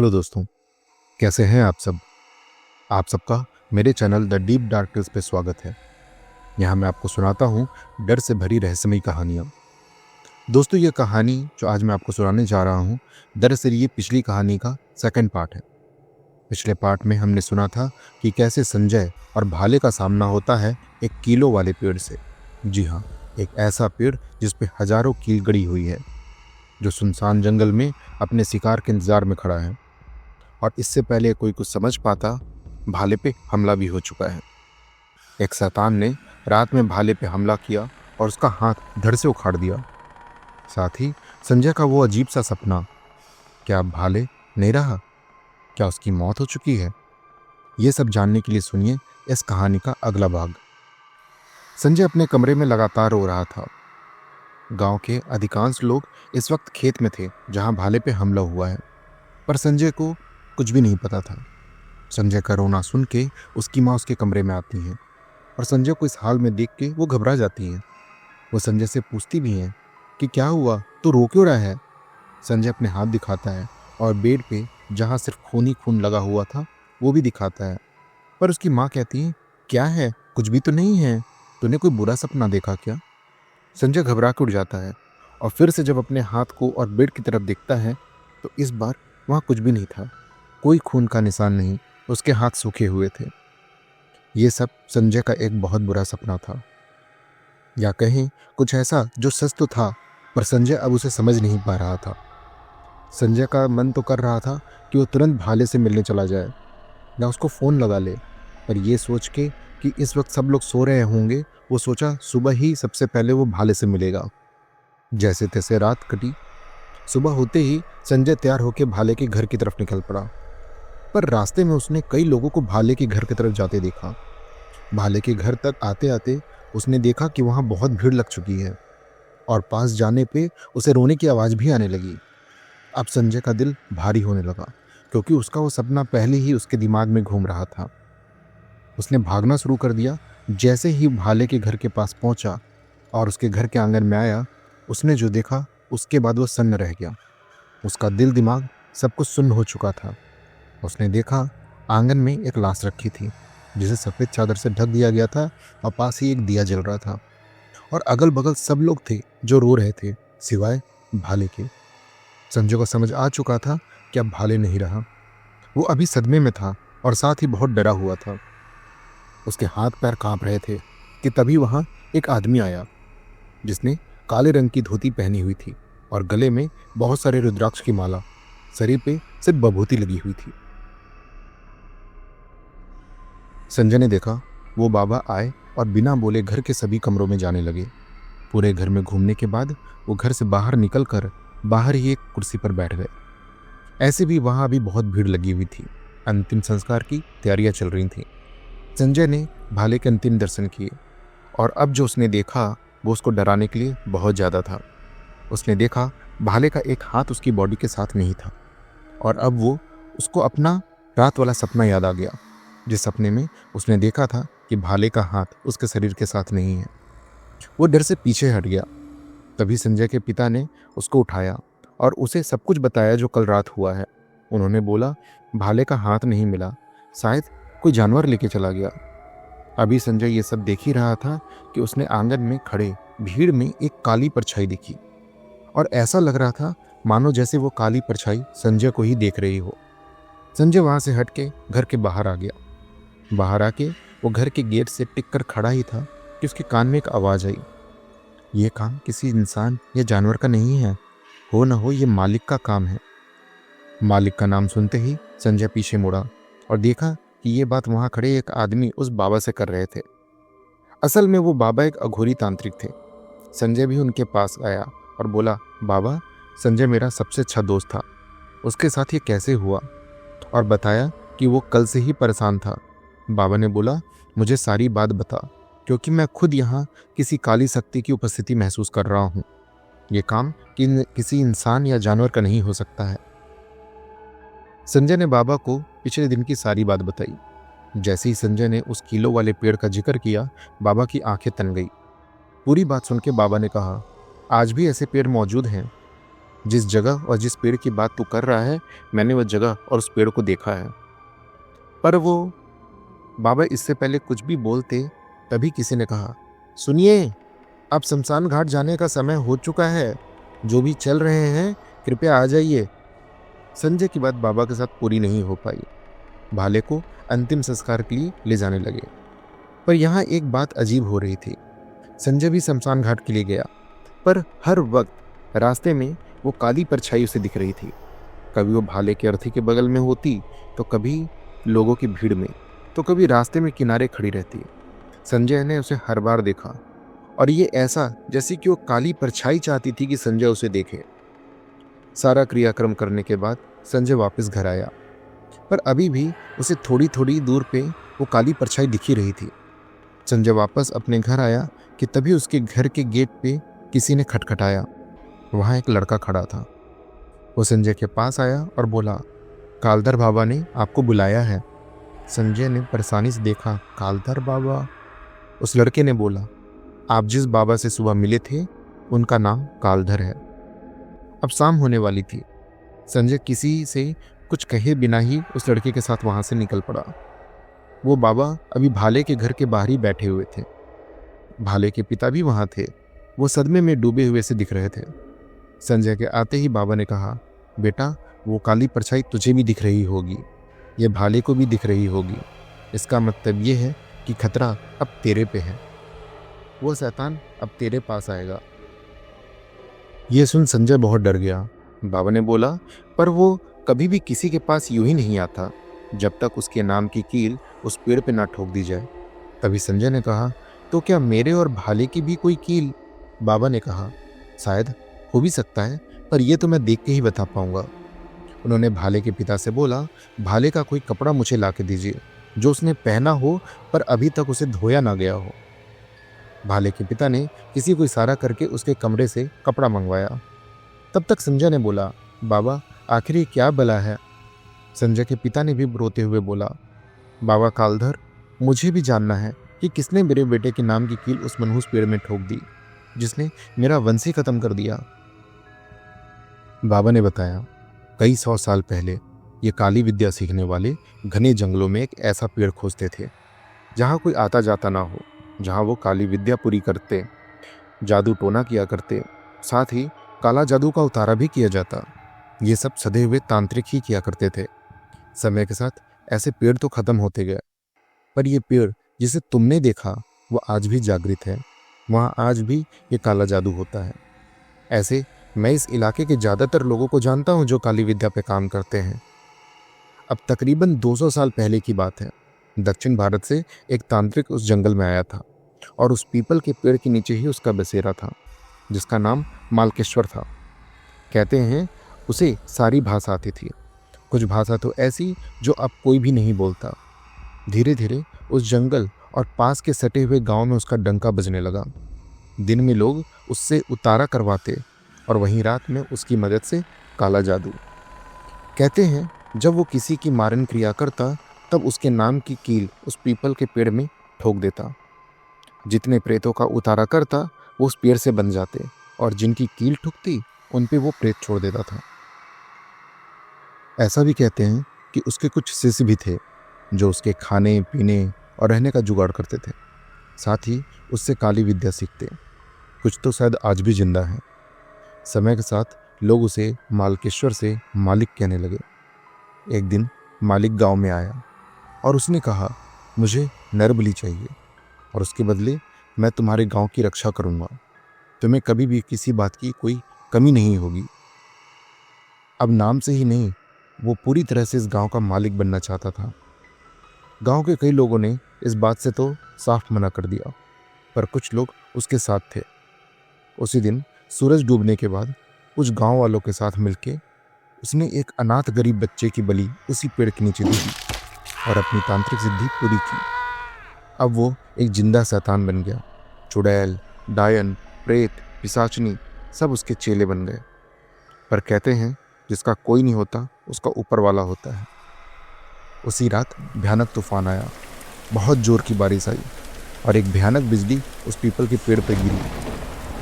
Hello दोस्तों, कैसे हैं आप सब। आप सबका मेरे चैनल द डीप डार्कनेस पे स्वागत है। यहाँ मैं आपको सुनाता हूँ डर से भरी रहस्यमयी कहानियाँ। दोस्तों, ये कहानी जो आज मैं आपको सुनाने जा रहा हूँ, दरअसल ये पिछली कहानी का सेकंड पार्ट है। पिछले पार्ट में हमने सुना था कि कैसे संजय और भाले का सामना होता है एक कीलों वाले पेड़ से। जी हाँ, एक ऐसा पेड़ जिस पे हजारों कील गड़ी हुई है, जो सुनसान जंगल में अपने शिकार के इंतजार में खड़ा है। और इससे पहले कोई कुछ समझ पाता, भाले पे हमला भी हो चुका है। एक शैतान ने रात में भाले पे हमला किया और उसका हाथ धड़ से उखाड़ दिया। साथ ही संजय का वो अजीब सा सपना, क्या अब भाले नहीं रहा? क्या उसकी मौत हो चुकी है? ये सब जानने के लिए सुनिए इस कहानी का अगला भाग। संजय अपने कमरे में लगातार रो रहा था। गांव के अधिकांश लोग इस वक्त खेत में थे जहां भाले पे हमला हुआ है, पर संजय को कुछ भी नहीं पता था। संजय का रोना सुन के उसकी माँ उसके कमरे में आती हैं और संजय को इस हाल में देख के वो घबरा जाती हैं। वो संजय से पूछती भी हैं कि क्या हुआ, तो रो क्यों रहा है। संजय अपने हाथ दिखाता है और बेड पे जहाँ सिर्फ खून ही खून लगा हुआ था वो भी दिखाता है। पर उसकी माँ कहती है, क्या है, कुछ भी तो नहीं है, तूने कोई बुरा सपना देखा क्या। संजय घबरा के उठ जाता है और फिर से जब अपने हाथ को और बेड की तरफ देखता है तो इस बार वहाँ कुछ भी नहीं था। कोई खून का निशान नहीं, उसके हाथ सूखे हुए थे। ये सब संजय का एक बहुत बुरा सपना था, या कहें कुछ ऐसा जो सच तो था, पर संजय अब उसे समझ नहीं पा रहा था। संजय का मन तो कर रहा था कि वो तुरंत भाले से मिलने चला जाए या उसको फ़ोन लगा ले, पर यह सोच के कि इस वक्त सब लोग सो रहे होंगे, वो सोचा सुबह ही सबसे पहले वो भाले से मिलेगा। जैसे तैसे रात कटी। सुबह होते ही संजय तैयार होकर भाले के घर की तरफ निकल पड़ा, पर रास्ते में उसने कई लोगों को भाले के घर की तरफ जाते देखा। भाले के घर तक आते आते उसने देखा कि वहां बहुत भीड़ लग चुकी है और पास जाने पे उसे रोने की आवाज़ भी आने लगी। अब संजय का दिल भारी होने लगा, क्योंकि उसका वो सपना पहले ही उसके दिमाग में घूम रहा था। उसने भागना शुरू कर दिया। जैसे ही भाले के घर के पास पहुंचा और उसके घर के आंगन में आया, उसने जो देखा उसके बाद वो सन्न रह गया। उसका दिल दिमाग सब कुछ सुन्न हो चुका था। उसने देखा आंगन में एक लाश रखी थी, जिसे सफ़ेद चादर से ढक दिया गया था और पास ही एक दिया जल रहा था। और अगल बगल सब लोग थे जो रो रहे थे, सिवाय भाले के। संजय को समझ आ चुका था कि अब भाले नहीं रहा। वो अभी सदमे में था और साथ ही बहुत डरा हुआ था। उसके हाथ पैर कांप रहे थे कि तभी वहाँ एक आदमी आया, जिसने काले रंग की धोती पहनी हुई थी और गले में बहुत सारे रुद्राक्ष की माला, शरीर पे सिर्फ बभूति लगी हुई थी। संजय ने देखा वो बाबा आए और बिना बोले घर के सभी कमरों में जाने लगे। पूरे घर में घूमने के बाद वो घर से बाहर निकलकर बाहर ही एक कुर्सी पर बैठ गए। ऐसे भी वहां अभी बहुत भीड़ लगी हुई थी। अंतिम संस्कार की तैयारियां चल रही थी। संजय ने भाले के अंतिम दर्शन किए और अब जो उसने देखा वो उसको डराने के लिए बहुत ज़्यादा था। उसने देखा भाले का एक हाथ उसकी बॉडी के साथ नहीं था और अब वो उसको अपना रात वाला सपना याद आ गया, जिस सपने में उसने देखा था कि भाले का हाथ उसके शरीर के साथ नहीं है। वो डर से पीछे हट गया। तभी संजय के पिता ने उसको उठाया और उसे सब कुछ बताया जो कल रात हुआ है। उन्होंने बोला, भाले का हाथ नहीं मिला, शायद कोई जानवर लेके चला गया। अभी संजय ये सब देख ही रहा था कि उसने आंगन में खड़े भीड़ में एक काली परछाई दिखी और ऐसा लग रहा था मानो जैसे वो काली परछाई संजय को ही देख रही हो। संजय वहां से हट के घर के बाहर आ गया। बाहर आके वो घर के गेट से टिक कर खड़ा ही था कि उसके कान में एक आवाज़ आई, ये काम किसी इंसान या जानवर का नहीं है, हो न हो ये मालिक का काम है। मालिक का नाम सुनते ही संजय पीछे मुड़ा और देखा कि ये बात वहाँ खड़े एक आदमी उस बाबा से कर रहे थे। असल में वो बाबा एक अघोरी तांत्रिक थे। संजय भी उनके पास आया और बोला, बाबा, संजय मेरा सबसे अच्छा दोस्त था, उसके साथ ये कैसे हुआ, और बताया कि वो कल से ही परेशान था। बाबा ने बोला, मुझे सारी बात बता, क्योंकि मैं खुद यहाँ किसी काली शक्ति की उपस्थिति महसूस कर रहा हूँ। ये काम किसी इंसान या जानवर का नहीं हो सकता है। संजय ने बाबा को पिछले दिन की सारी बात बताई। जैसे ही संजय ने उस कीलों वाले पेड़ का जिक्र किया, बाबा की आंखें तन गई। पूरी बात सुन के बाबा ने कहा, आज भी ऐसे पेड़ मौजूद हैं, जिस जगह और जिस पेड़ की बात तू कर रहा है, मैंने वह जगह और उस पेड़ को देखा है। पर वो बाबा इससे पहले कुछ भी बोलते, तभी किसी ने कहा, सुनिए, अब शमशान घाट जाने का समय हो चुका है। जो भी चल रहे हैं कृपया आ जाइए। संजय की बात बाबा के साथ पूरी नहीं हो पाई। भाले को अंतिम संस्कार के लिए ले जाने लगे। पर यहाँ एक बात अजीब हो रही थी। संजय भी शमशान घाट के लिए गया, पर हर वक्त रास्ते में वो काली परछाई उसे दिख रही थी। कभी वो भाले के अर्थी के बगल में होती, तो कभी लोगों की भीड़ में, तो कभी रास्ते में किनारे खड़ी रहती। संजय ने उसे हर बार देखा, और ये ऐसा जैसे कि वो काली परछाई चाहती थी कि संजय उसे देखे। सारा क्रियाक्रम करने के बाद संजय वापस घर आया, पर अभी भी उसे थोड़ी थोड़ी दूर पे वो काली परछाई दिखी रही थी। संजय वापस अपने घर आया कि तभी उसके घर के गेट पे किसी ने खटखटाया। वहाँ एक लड़का खड़ा था। वो संजय के पास आया और बोला, कालधर बाबा ने आपको बुलाया है। संजय ने परेशानी से देखा। कालधर बाबा? उस लड़के ने बोला, आप जिस बाबा से सुबह मिले थे उनका नाम कालधर है। अब शाम होने वाली थी। संजय किसी से कुछ कहे बिना ही उस लड़के के साथ वहां से निकल पड़ा। वो बाबा अभी भाले के घर के बाहर ही बैठे हुए थे। भाले के पिता भी वहां थे। वो सदमे में डूबे हुए से दिख रहे थे। संजय के आते ही बाबा ने कहा, बेटा, वो काली परछाई तुझे भी दिख रही होगी, ये भाले को भी दिख रही होगी। इसका मतलब ये है कि खतरा अब तेरे पे है। वो शैतान अब तेरे पास आएगा। ये सुन संजय बहुत डर गया। बाबा ने बोला, पर वो कभी भी किसी के पास यूं ही नहीं आता जब तक उसके नाम की कील उस पेड़ पे ना ठोक दी जाए। तभी संजय ने कहा, तो क्या मेरे और भाले की भी कोई कील? बाबा ने कहा, शायद हो भी सकता है, पर यह तो मैं देख के ही बता पाऊंगा। उन्होंने भाले के पिता से बोला, भाले का कोई कपड़ा मुझे ला के दीजिए जो उसने पहना हो पर अभी तक उसे धोया ना गया हो। भाले के पिता ने किसी को इशारा करके उसके कमरे से कपड़ा मंगवाया। तब तक संजय ने बोला, बाबा, आखिर ये क्या बला है? संजय के पिता ने भी रोते हुए बोला, बाबा कालधर, मुझे भी जानना है कि किसने मेरे बेटे के नाम की कील उस मनहूस पेड़ में ठोक दी, जिसने मेरा वंश ही खत्म कर दिया। बाबा ने बताया, कई 100 साल पहले ये काली विद्या सीखने वाले घने जंगलों में एक ऐसा पेड़ खोजते थे जहाँ कोई आता जाता ना हो, जहाँ वो काली विद्या पूरी करते, जादू टोना किया करते, साथ ही काला जादू का उतारा भी किया जाता। ये सब सधे हुए तांत्रिक ही किया करते थे। समय के साथ ऐसे पेड़ तो खत्म होते गए, पर ये पेड़ जिसे तुमने देखा वो आज भी जागृत है। वहाँ आज भी ये काला जादू होता है। ऐसे मैं इस इलाके के ज़्यादातर लोगों को जानता हूँ जो काली विद्या पे काम करते हैं। अब तकरीबन 200 साल पहले की बात है। दक्षिण भारत से एक तांत्रिक उस जंगल में आया था और उस पीपल के पेड़ के नीचे ही उसका बसेरा था, जिसका नाम मालकेश्वर था। कहते हैं उसे सारी भाषा आती थी, कुछ भाषा तो ऐसी जो अब कोई भी नहीं बोलता। धीरे धीरे उस जंगल और पास के सटे हुए गांव में उसका डंका बजने लगा। दिन में लोग उससे उतारा करवाते और वहीं रात में उसकी मदद से काला जादू। कहते हैं जब वो किसी की मारन क्रिया करता तब उसके नाम की कील उस पीपल के पेड़ में ठोक देता। जितने प्रेतों का उतारा करता वो उस पेड़ से बन जाते और जिनकी कील ठुकती उन पे वो प्रेत छोड़ देता था। ऐसा भी कहते हैं कि उसके कुछ शिष्य भी थे जो उसके खाने पीने और रहने का जुगाड़ करते थे, साथ ही उससे काली विद्या सीखते। कुछ तो शायद आज भी जिंदा है। समय के साथ लोग उसे मालकेश्वर से मालिक कहने लगे। एक दिन मालिक गांव में आया और उसने कहा, मुझे नरबली चाहिए और उसके बदले मैं तुम्हारे गांव की रक्षा करूंगा। तुम्हें कभी भी किसी बात की कोई कमी नहीं होगी। अब नाम से ही नहीं, वो पूरी तरह से इस गांव का मालिक बनना चाहता था। गांव के कई लोगों ने इस बात से तो साफ मना कर दिया, पर कुछ लोग उसके साथ थे। उसी दिन सूरज डूबने के बाद कुछ गांव वालों के साथ मिलके उसने एक अनाथ गरीब बच्चे की बलि उसी पेड़ के नीचे दी और अपनी तांत्रिक सिद्धि पूरी की। अब वो एक जिंदा शैतान बन गया। चुड़ैल, डायन, प्रेत, पिशाचनी सब उसके चेले बन गए। पर कहते हैं जिसका कोई नहीं होता उसका ऊपर वाला होता है। उसी रात भयानक तूफान आया, बहुत जोर की बारिश आई और एक भयानक बिजली उस पीपल के पेड़ पर गिरी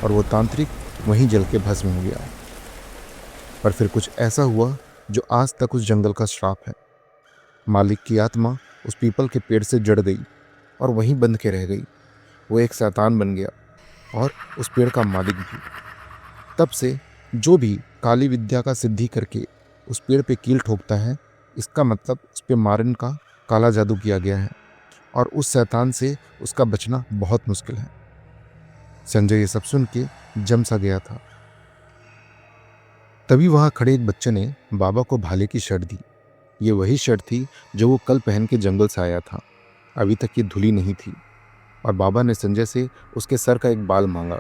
और वो तांत्रिक वहीं जल के भस्म हो गया। पर फिर कुछ ऐसा हुआ जो आज तक उस जंगल का श्राप है। मालिक की आत्मा उस पीपल के पेड़ से जड़ गई और वहीं बंध के रह गई। वो एक शैतान बन गया और उस पेड़ का मालिक भी। तब से जो भी काली विद्या का सिद्धि करके उस पेड़ पे कील ठोकता है, इसका मतलब उस पे मारन का काला जादू किया गया है और उस शैतान से उसका बचना बहुत मुश्किल है। संजय ये सब सुन के जम सा गया था। तभी वहां खड़े एक बच्चे ने बाबा को भाले की शर्ट दी। ये वही शर्ट थी जो वो कल पहन के जंगल से आया था। अभी तक ये धुली नहीं थी और बाबा ने संजय से उसके सर का एक बाल मांगा।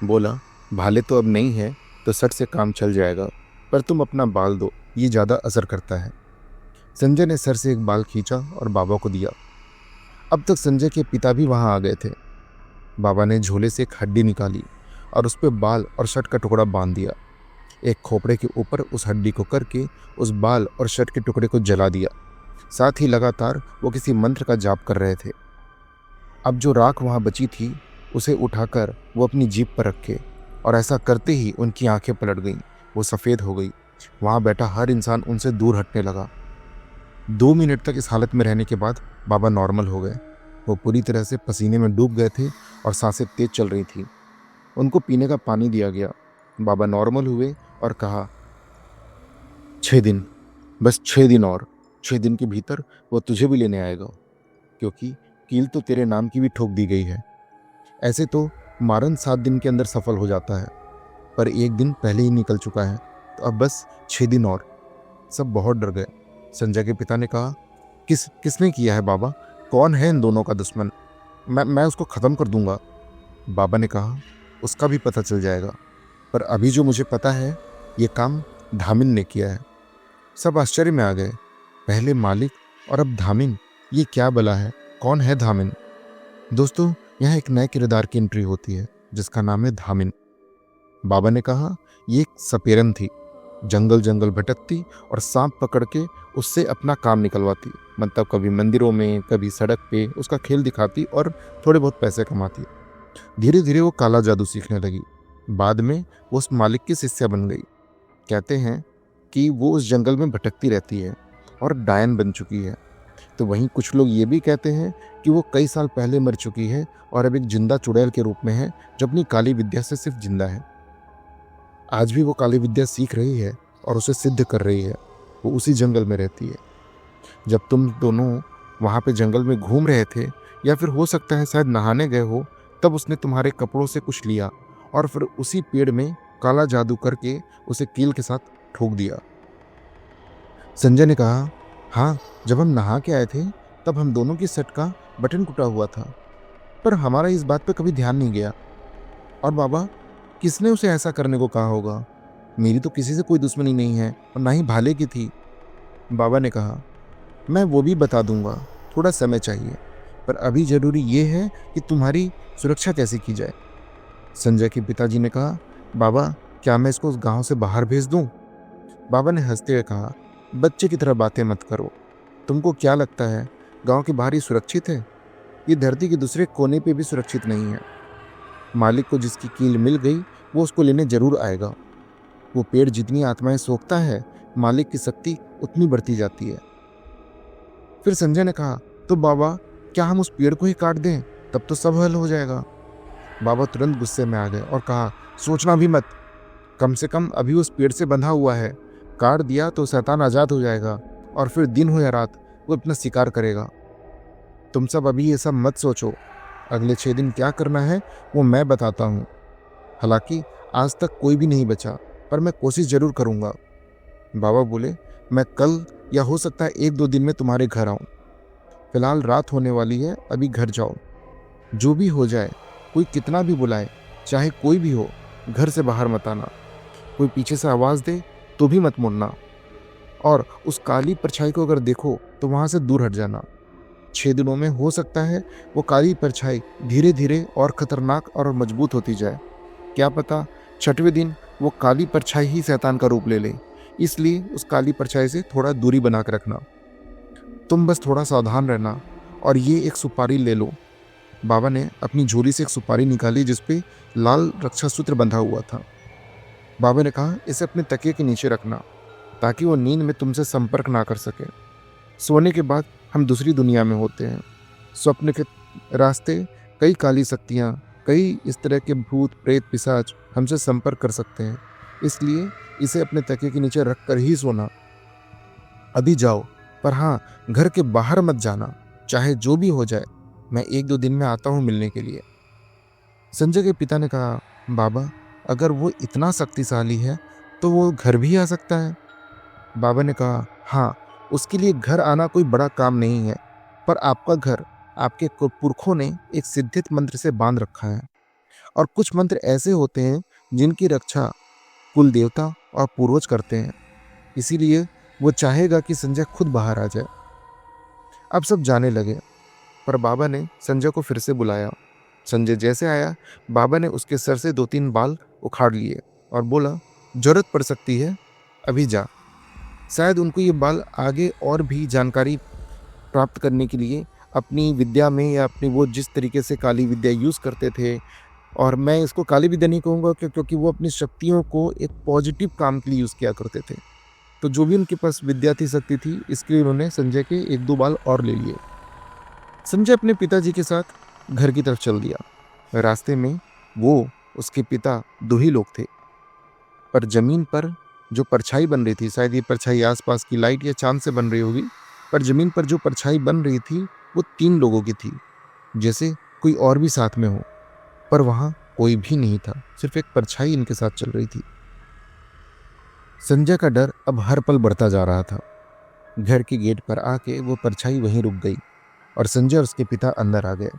बोला, भाले तो अब नहीं है तो शर्ट से काम चल जाएगा, पर तुम अपना बाल दो, ये ज़्यादा असर करता है। संजय ने सर से एक बाल खींचा और बाबा को दिया। अब तक संजय के पिता भी वहां आ गए थे। बाबा ने झोले से एक हड्डी निकाली और उस पर बाल और शर्ट का टुकड़ा बांध दिया। एक खोपड़े के ऊपर उस हड्डी को करके उस बाल और शर्ट के टुकड़े को जला दिया। साथ ही लगातार वो किसी मंत्र का जाप कर रहे थे। अब जो राख वहां बची थी उसे उठाकर वो अपनी जीभ पर रखे और ऐसा करते ही उनकी आंखें पलट गईं। वो सफ़ेद हो गई। वहां बैठा हर इंसान उनसे दूर हटने लगा। 2 मिनट तक इस हालत में रहने के बाद बाबा नॉर्मल हो गए। वो पूरी तरह से पसीने में डूब गए थे और सांसें तेज चल रही थी। उनको पीने का पानी दिया गया। बाबा नॉर्मल हुए और कहा, 6 दिन, बस 6 दिन और 6 दिन के भीतर वो तुझे भी लेने आएगा, क्योंकि कील तो तेरे नाम की भी ठोक दी गई है। ऐसे तो मारन 7 दिन के अंदर सफल हो जाता है, पर 1 दिन पहले ही निकल चुका है, तो अब बस 6 दिन और। सब बहुत डर गए। संजय के पिता ने कहा, किसने किया है बाबा? कौन है इन दोनों का दुश्मन? मैं उसको ख़त्म कर दूंगा। बाबा ने कहा, उसका भी पता चल जाएगा, पर अभी जो मुझे पता है ये काम धामिन ने किया है। सब आश्चर्य में आ गए। पहले मालिक और अब धामिन, ये क्या बला है? कौन है धामिन? दोस्तों, यहाँ एक नए किरदार की एंट्री होती है जिसका नाम है धामिन। बाबा ने कहा, ये एक सपेरन थी, जंगल जंगल भटकती और सांप पकड़ के उससे अपना काम निकलवाती। मतलब कभी मंदिरों में, कभी सड़क पे उसका खेल दिखाती और थोड़े बहुत पैसे कमाती। धीरे धीरे वो काला जादू सीखने लगी। बाद में वो उस मालिक की शिष्या बन गई। कहते हैं कि वो उस जंगल में भटकती रहती है और डायन बन चुकी है। तो वहीं कुछ लोग ये भी कहते हैं कि वो कई साल पहले मर चुकी है और अब एक जिंदा चुड़ैल के रूप में है जो अपनी काली विद्या से सिर्फ जिंदा है। आज भी वो काली विद्या सीख रही है और उसे सिद्ध कर रही है। वो उसी जंगल में रहती है। जब तुम दोनों वहाँ पे जंगल में घूम रहे थे, या फिर हो सकता है शायद नहाने गए हो, तब उसने तुम्हारे कपड़ों से कुछ लिया और फिर उसी पेड़ में काला जादू करके उसे कील के साथ ठोक दिया। संजय ने कहा, हाँ, जब हम नहा के आए थे तब हम दोनों की शर्ट का बटन टूटा हुआ था, पर हमारा इस बात पे कभी ध्यान नहीं गया। और बाबा, किसने उसे ऐसा करने को कहा होगा? मेरी तो किसी से कोई दुश्मनी नहीं है और ना ही भाले की थी। बाबा ने कहा, मैं वो भी बता दूंगा, थोड़ा समय चाहिए, पर अभी जरूरी ये है कि तुम्हारी सुरक्षा कैसे की जाए। संजय के पिताजी ने कहा, बाबा, क्या मैं इसको उस गांव से बाहर भेज दूं? बाबा ने हंसते हुए कहा, बच्चे की तरह बातें मत करो। तुमको क्या लगता है गांव के बाहर ही सुरक्षित है? ये धरती के दूसरे कोने पे भी सुरक्षित नहीं है। मालिक को जिसकी कील मिल गई वो उसको लेने जरूर आएगा। वो पेड़ जितनी आत्माएं सोखता है, मालिक की शक्ति उतनी बढ़ती जाती है। फिर संजय ने कहा, तो बाबा, क्या हम उस पेड़ को ही काट दें? तब तो सब हल हो जाएगा। बाबा तुरंत गुस्से में आ गए और कहा, सोचना भी मत। कम से कम अभी उस पेड़ से बंधा हुआ है। काट दिया तो शैतान आजाद हो जाएगा और फिर दिन हो या रात वो अपना शिकार करेगा। तुम सब अभी ये सब मत सोचो। अगले 6 दिन क्या करना है वो मैं बताता हूँ। हालांकि आज तक कोई भी नहीं बचा, पर मैं कोशिश जरूर करूँगा। बाबा बोले, मैं कल या हो सकता है 1-2 दिन में तुम्हारे घर आऊँ। फिलहाल रात होने वाली है, अभी घर जाओ। जो भी हो जाए, कोई कितना भी बुलाए, चाहे कोई भी हो, घर से बाहर मत आना। कोई पीछे से आवाज़ दे तो भी मत मुड़ना, और उस काली परछाई को अगर देखो तो वहाँ से दूर हट जाना। 6 दिनों में हो सकता है वो काली परछाई धीरे धीरे और खतरनाक और मजबूत होती जाए। क्या पता 6वें दिन वो काली परछाई ही शैतान का रूप ले ले। इसलिए उस काली परछाई से थोड़ा दूरी बना कर रखना। तुम बस थोड़ा सावधान रहना। और ये एक सुपारी ले लो। बाबा ने अपनी झोली से एक सुपारी निकाली जिसपे लाल रक्षा सूत्र बंधा हुआ था। बाबा ने कहा, इसे अपने तकिए के नीचे रखना ताकि वो नींद में तुमसे संपर्क ना कर सके। सोने के बाद हम दूसरी दुनिया में होते हैं। स्वप्न के रास्ते कई काली शक्तियाँ, कई इस तरह के भूत प्रेत पिशाच हमसे संपर्क कर सकते हैं, इसलिए इसे अपने तकिए के नीचे रख कर ही सोना। अभी जाओ, पर हाँ, घर के बाहर मत जाना, चाहे जो भी हो जाए। मैं 1-2 दिन में आता हूँ मिलने के लिए। संजय के पिता ने कहा, बाबा, अगर वो इतना शक्तिशाली है तो वो घर भी आ सकता है। बाबा ने कहा, हाँ, उसके लिए घर आना कोई बड़ा काम नहीं है, पर आपका घर आपके पुरखों ने एक सिद्धित मंत्र से बांध रखा है, और कुछ मंत्र ऐसे होते हैं जिनकी रक्षा कुल देवता और पूर्वज करते हैं। इसीलिए वो चाहेगा कि संजय खुद बाहर आ जाए। अब सब जाने लगे, पर बाबा ने संजय को फिर से बुलाया। संजय जैसे आया, बाबा ने उसके सर से 2-3 बाल उखाड़ लिए और बोला, जरूरत पड़ सकती है, अभी जा। शायद उनको ये बाल आगे और भी जानकारी प्राप्त करने के लिए अपनी विद्या में, या अपनी वो जिस तरीके से काली विद्या यूज़ करते थे, और मैं इसको काली विद्या नहीं कहूँगा क्योंकि वो अपनी शक्तियों को एक पॉजिटिव काम के लिए यूज़ किया करते थे। तो जो भी उनके पास विद्या थी, शक्ति थी, इसके लिए उन्होंने संजय के 1-2 बाल और ले लिए। संजय अपने पिताजी के साथ घर की तरफ चल दिया। रास्ते में वो, उसके पिता, 2 ही लोग थे, पर जमीन पर जो परछाई बन रही थी, शायद ये परछाई आसपास की लाइट या चांद से बन रही होगी, पर जमीन पर जो परछाई बन रही थी वो 3 लोगों की थी, जैसे कोई और भी साथ में हो, पर वहां कोई भी नहीं था, सिर्फ एक परछाई इनके साथ चल रही थी। संजय का डर अब हर पल बढ़ता जा रहा था। घर के गेट पर आके वो परछाई वहीं रुक गई और संजय और उसके पिता अंदर आ गए।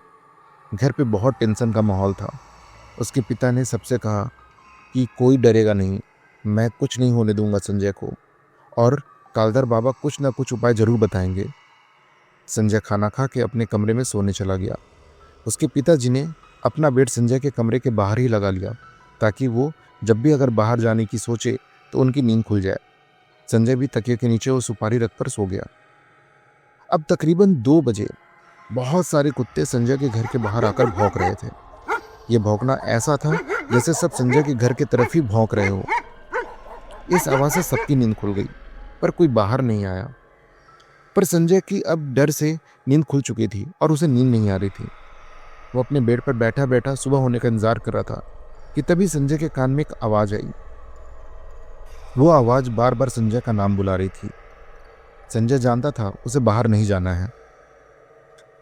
घर पे बहुत टेंशन का माहौल था। उसके पिता ने सबसे कहा कि कोई डरेगा नहीं, मैं कुछ नहीं होने दूंगा संजय को, और कालधर बाबा कुछ ना कुछ उपाय जरूर बताएंगे। संजय खाना खा के अपने कमरे में सोने चला गया। उसके पिताजी ने अपना बेड संजय के कमरे के बाहर ही लगा लिया, ताकि वो जब भी अगर बाहर जाने की सोचे तो उनकी नींद खुल जाए। संजय भी तकिए के नीचे वो सुपारी रखकर सो गया। अब तकरीबन 2 बजे बहुत सारे कुत्ते संजय के घर के बाहर आकर भौंक रहे थे। ये भौंकना ऐसा था जैसे सब संजय के घर की तरफ ही भौंक रहे हो। इस आवाज से सबकी नींद खुल गई, पर कोई बाहर नहीं आया। पर संजय की अब डर से नींद खुल चुकी थी और उसे नींद नहीं आ रही थी। वो अपने बेड पर बैठा बैठा सुबह होने का इंतजार कर रहा था कि तभी संजय के कान में एक आवाज आई। वो आवाज बार बार संजय का नाम बुला रही थी। संजय जानता था उसे बाहर नहीं जाना है,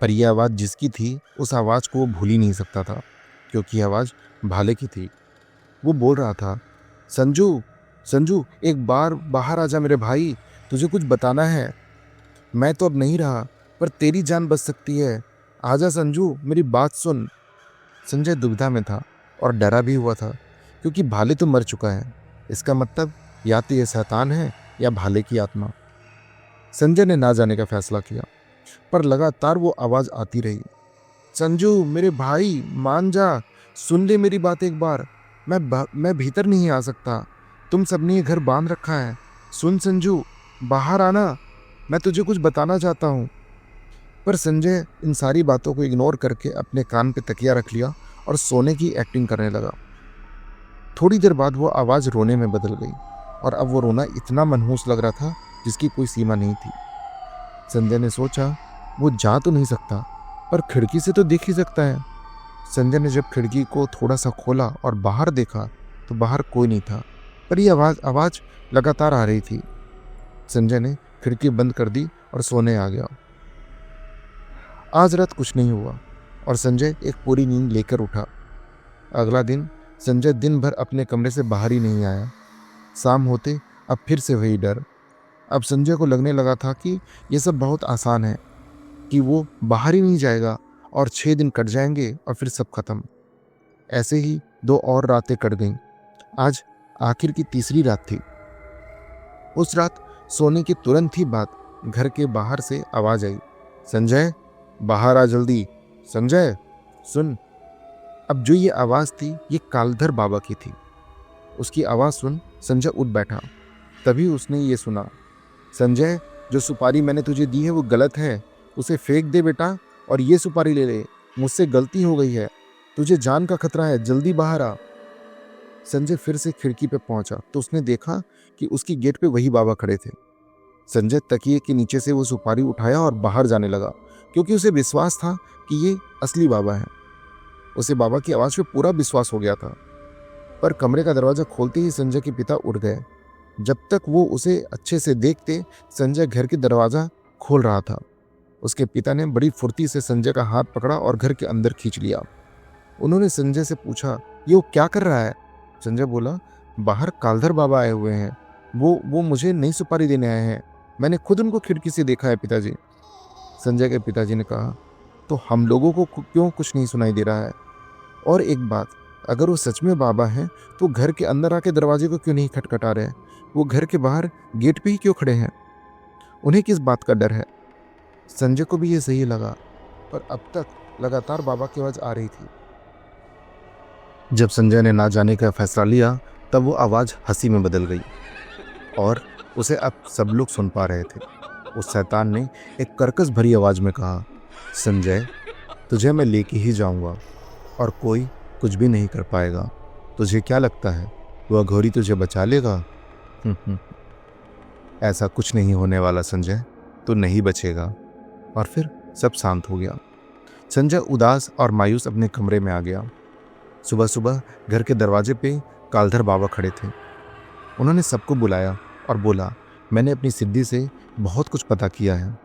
पर यह आवाज जिसकी थी, उस आवाज को वो भूल ही नहीं सकता था, क्योंकि आवाज भाले की थी। वो बोल रहा था, संजू, संजू, एक बार बाहर आ जा मेरे भाई, तुझे कुछ बताना है। मैं तो अब नहीं रहा, पर तेरी जान बच सकती है। आजा संजू, मेरी बात सुन। संजय दुविधा में था और डरा भी हुआ था, क्योंकि भाले तो मर चुका है। इसका मतलब या तो ये शैतान है या भाले की आत्मा। संजय ने ना जाने का फैसला किया, पर लगातार वो आवाज आती रही। संजू, मेरे भाई, मान जा, सुन ले मेरी बात एक बार। मैं भीतर नहीं आ सकता, तुम सबने ये घर बांध रखा है। सुन संजू, बाहर आना, मैं तुझे कुछ बताना चाहता हूँ। पर संजय इन सारी बातों को इग्नोर करके अपने कान पे तकिया रख लिया और सोने की एक्टिंग करने लगा। थोड़ी देर बाद वो आवाज़ रोने में बदल गई, और अब वो रोना इतना मनहूस लग रहा था जिसकी कोई सीमा नहीं थी। संजय ने सोचा, वो जा तो नहीं सकता, पर खिड़की से तो देख ही सकता है। संजय ने जब खिड़की को थोड़ा सा खोला और बाहर देखा तो बाहर कोई नहीं था, पर यह आवाज़ लगातार आ रही थी। संजय ने खिड़की बंद कर दी और सोने आ गया। आज रात कुछ नहीं हुआ और संजय एक पूरी नींद लेकर उठा। अगला दिन संजय दिन भर अपने कमरे से बाहर ही नहीं आया। शाम होते अब फिर से वही डर। अब संजय को लगने लगा था कि यह सब बहुत आसान है, कि वो बाहर ही नहीं जाएगा और 6 दिन कट जाएंगे और फिर सब खत्म। ऐसे ही 2 और रातें कट गईं। आज आखिर की तीसरी रात थी। उस रात सोने के तुरंत ही बाद घर के बाहर से आवाज आई, संजय, बाहर आ जल्दी, संजय, सुन। अब जो ये आवाज थी, ये कालधर बाबा की थी। उसकी आवाज सुन संजय उठ बैठा। तभी उसने ये सुना, संजय, जो सुपारी मैंने तुझे दी है वो गलत है, उसे फेंक दे बेटा और ये सुपारी ले ले। मुझसे गलती हो गई है, तुझे जान का खतरा है, जल्दी बाहर आ। संजय फिर से खिड़की पे पहुंचा तो उसने देखा कि उसकी गेट पे वही बाबा खड़े थे। संजय तकिए के नीचे से वो सुपारी उठाया और बाहर जाने लगा, क्योंकि उसे विश्वास था कि ये असली बाबा है। उसे बाबा की आवाज़ पे पूरा विश्वास हो गया था। पर कमरे का दरवाज़ा खोलते ही संजय के पिता उठ गए। जब तक वो उसे अच्छे से देखते, संजय घर के दरवाज़ा खोल रहा था। उसके पिता ने बड़ी फुर्ती से संजय का हाथ पकड़ा और घर के अंदर खींच लिया। उन्होंने संजय से पूछा, ये वो क्या कर रहा है? संजय बोला, बाहर कालधर बाबा आए हुए हैं। वो मुझे नई सुपारी देने आए हैं। मैंने खुद उनको खिड़की से देखा है पिताजी। संजय के पिताजी ने कहा, तो हम लोगों को क्यों कुछ नहीं सुनाई दे रहा है? और एक बात, अगर वो सच में बाबा हैं तो घर के अंदर आके दरवाजे को क्यों नहीं खटखटा रहे? वो घर के बाहर गेट पे ही क्यों खड़े हैं? उन्हें किस बात का डर है? संजय को भी ये सही लगा, पर अब तक लगातार बाबा की आवाज़ आ रही थी। जब संजय ने ना जाने का फैसला लिया, तब वो आवाज़ हंसी में बदल गई और उसे अब सब लोग सुन पा रहे थे। उस शैतान ने एक कर्कश भरी आवाज़ में कहा, संजय, तुझे मैं लेके ही जाऊंगा और कोई कुछ भी नहीं कर पाएगा। तुझे क्या लगता है वह घोड़ी तुझे बचा लेगा? ऐसा कुछ नहीं होने वाला संजय, तू नहीं बचेगा। और फिर सब शांत हो गया। संजय उदास और मायूस अपने कमरे में आ गया। सुबह सुबह घर के दरवाजे पे कालधर बाबा खड़े थे। उन्होंने सबको बुलाया और बोला, मैंने अपनी सिद्धि से बहुत कुछ पता किया है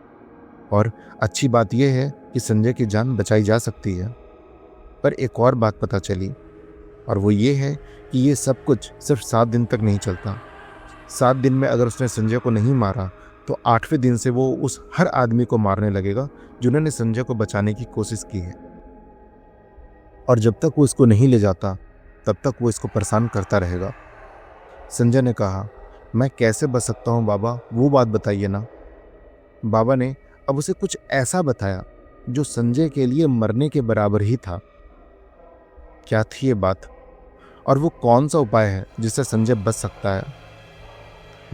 और अच्छी बात यह है कि संजय की जान बचाई जा सकती है। पर एक और बात पता चली, और वो ये है कि ये सब कुछ सिर्फ 7 दिन तक नहीं चलता। 7 दिन में अगर उसने संजय को नहीं मारा तो 8वें दिन से वो उस हर आदमी को मारने लगेगा जिन्होंने संजय को बचाने की कोशिश की है। और जब तक वो इसको नहीं ले जाता तब तक वो इसको परेशान करता रहेगा। संजय ने कहा, मैं कैसे बच सकता हूँ बाबा, वो बात बताइए ना। बाबा ने अब उसे कुछ ऐसा बताया जो संजय के लिए मरने के बराबर ही था। क्या थी ये बात, और वो कौन सा उपाय है जिससे संजय बच सकता है?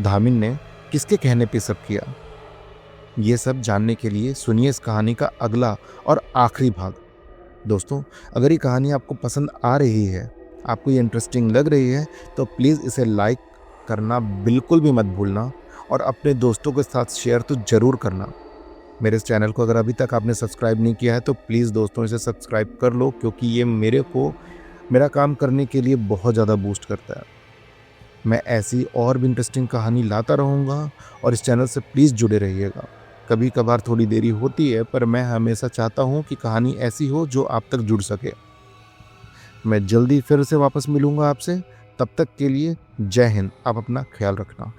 धामिन ने किसके कहने पे सब किया? ये सब जानने के लिए सुनिए इस कहानी का अगला और आखिरी भाग। दोस्तों, अगर ये कहानी आपको पसंद आ रही है, आपको ये इंटरेस्टिंग लग रही है, तो प्लीज़ इसे लाइक करना बिल्कुल भी मत भूलना और अपने दोस्तों के साथ शेयर तो ज़रूर करना। मेरे इस चैनल को अगर अभी तक आपने सब्सक्राइब नहीं किया है तो प्लीज़ दोस्तों इसे सब्सक्राइब कर लो, क्योंकि ये मेरा काम करने के लिए बहुत ज़्यादा बूस्ट करता है। मैं ऐसी और भी इंटरेस्टिंग कहानी लाता रहूँगा और इस चैनल से प्लीज़ जुड़े रहिएगा। कभी कभार थोड़ी देरी होती है, पर मैं हमेशा चाहता हूँ कि कहानी ऐसी हो जो आप तक जुड़ सके। मैं जल्दी फिर से वापस मिलूँगा आपसे। तब तक के लिए जय हिंद। आप अपना ख्याल रखना।